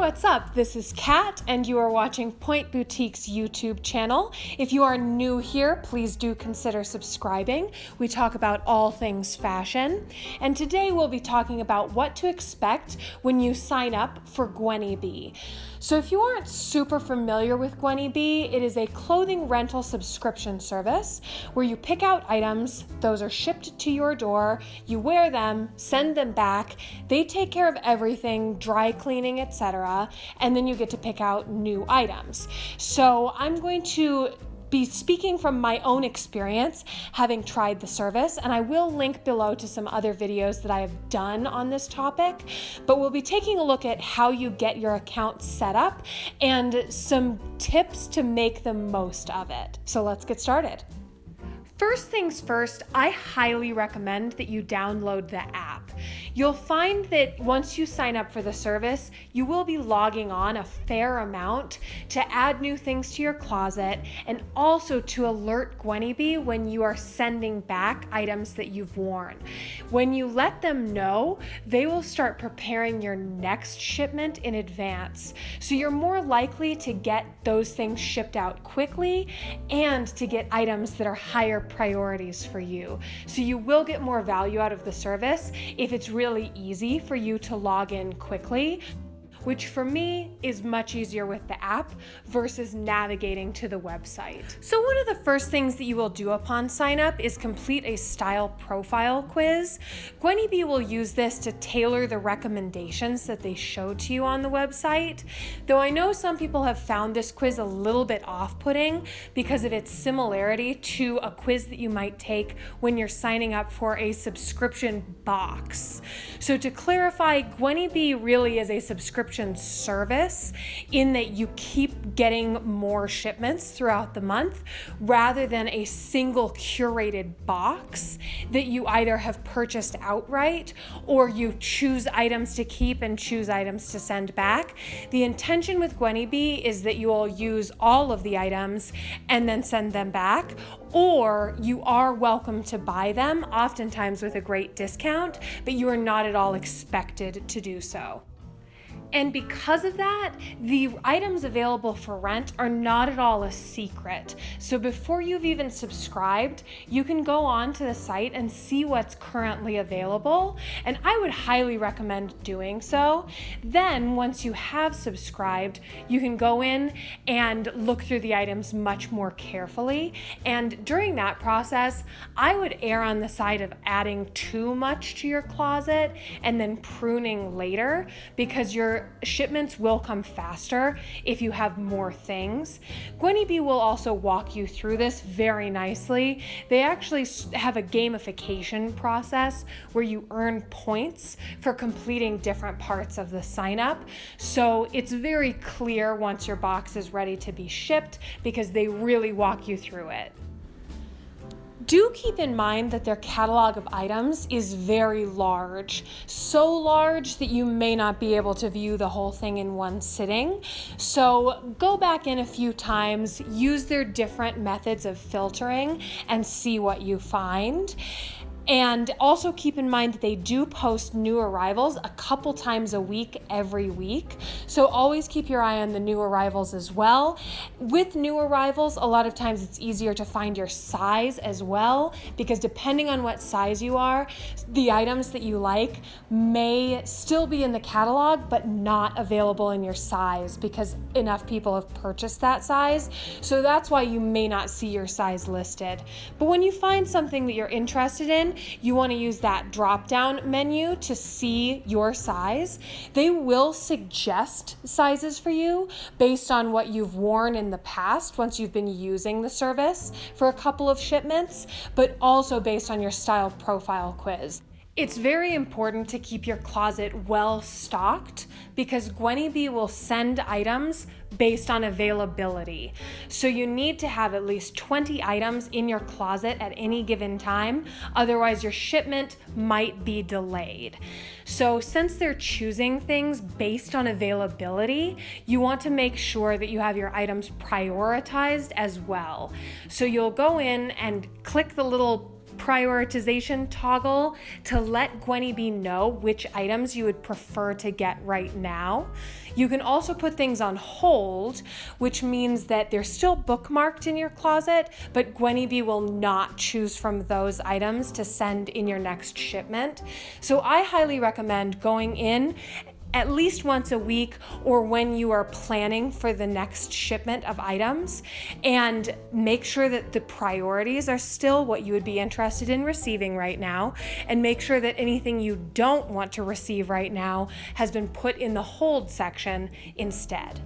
what's up? This is Kat, and you are watching Point Boutique's YouTube channel. If you are new here, please do consider subscribing. We talk about all things fashion, and today we'll be talking about what to expect when you sign up for Gwynnie Bee. So if you aren't super familiar with Gwynnie Bee, it is a clothing rental subscription service where you pick out items, those are shipped to your door, you wear them, send them back, they take care of everything, dry cleaning, etc., and then you get to pick out new items. So I'm going to be speaking from my own experience having tried the service, and I will link below to some other videos that I have done on this topic, but we'll be taking a look at how you get your account set up and some tips to make the most of it. So let's get started. First things first, I highly recommend that you download the app. You'll find that once you sign up for the service, you will be logging on a fair amount to add new things to your closet and also to alert Gwynnie Bee when you are sending back items that you've worn. When you let them know, they will start preparing your next shipment in advance. So you're more likely to get those things shipped out quickly and to get items that are higher priorities for you. So you will get more value out of the service if it's really easy for you to log in quickly, which for me is much easier with the app versus navigating to the website. So one of the first things that you will do upon sign up is complete a style profile quiz. Gwynnie Bee will use this to tailor the recommendations that they show to you on the website, though I know some people have found this quiz a little bit off-putting because of its similarity to a quiz that you might take when you're signing up for a subscription box. So to clarify, Gwynnie Bee really is a subscription service in that you keep getting more shipments throughout the month rather than a single curated box that you either have purchased outright or you choose items to keep and choose items to send back. The intention with Gwynnie Bee is that you will use all of the items and then send them back, or you are welcome to buy them, oftentimes with a great discount, but you are not at all expected to do so. And because of that, the items available for rent are not at all a secret. So before you've even subscribed, you can go on to the site and see what's currently available. And I would highly recommend doing so. Then once you have subscribed, you can go in and look through the items much more carefully. And during that process, I would err on the side of adding too much to your closet and then pruning later, because your shipments will come faster if you have more things. Gwynnie Bee will also walk you through this very nicely. They actually have a gamification process where you earn points for completing different parts of the sign up. So it's very clear once your box is ready to be shipped because they really walk you through it. Do keep in mind that their catalog of items is very large, so large that you may not be able to view the whole thing in one sitting. So go back in a few times, use their different methods of filtering, and see what you find. And also keep in mind that they do post new arrivals a couple times a week, every week. So always keep your eye on the new arrivals as well. With new arrivals, a lot of times it's easier to find your size as well, because depending on what size you are, the items that you like may still be in the catalog, but not available in your size because enough people have purchased that size. So that's why you may not see your size listed. But when you find something that you're interested in, you want to use that drop-down menu to see your size. They will suggest sizes for you based on what you've worn in the past once you've been using the service for a couple of shipments, but also based on your style profile quiz. It's very important to keep your closet well stocked because Gwynnie Bee will send items based on availability. So you need to have at least 20 items in your closet at any given time, otherwise your shipment might be delayed. So since they're choosing things based on availability, you want to make sure that you have your items prioritized as well. So you'll go in and click the little prioritization toggle to let Gwynnie Bee know which items you would prefer to get right now. You can also put things on hold, which means that they're still bookmarked in your closet, but Gwynnie Bee will not choose from those items to send in your next shipment. So I highly recommend going in at least once a week or when you are planning for the next shipment of items, and make sure that the priorities are still what you would be interested in receiving right now, and make sure that anything you don't want to receive right now has been put in the hold section instead.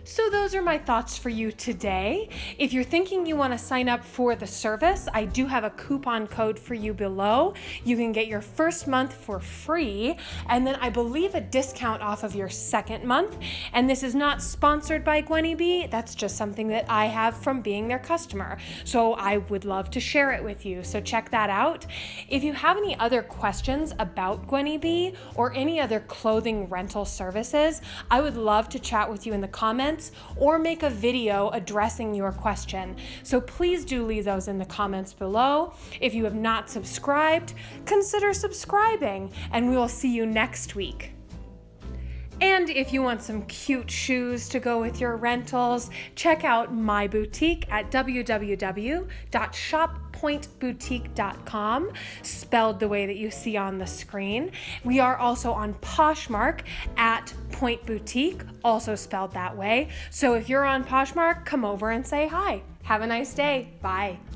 So those are my thoughts for you today. If you're thinking you want to sign up for the service, I do have a coupon code for you below. You can get your first month for free, and then I believe a discount off of your second month. And this is not sponsored by Gwynnie Bee. That's just something that I have from being their customer. So I would love to share it with you. So check that out. If you have any other questions about Gwynnie Bee or any other clothing rental services, I would love to chat with you in the comments or make a video addressing your question. So please do leave those in the comments below. If you have not subscribed, consider subscribing, and we will see you next week. And if you want some cute shoes to go with your rentals, check out my boutique at www.shoppointboutique.com, spelled the way that you see on the screen. We are also on Poshmark at Point Boutique, also spelled that way. So if you're on Poshmark, come over and say hi. Have a nice day. Bye.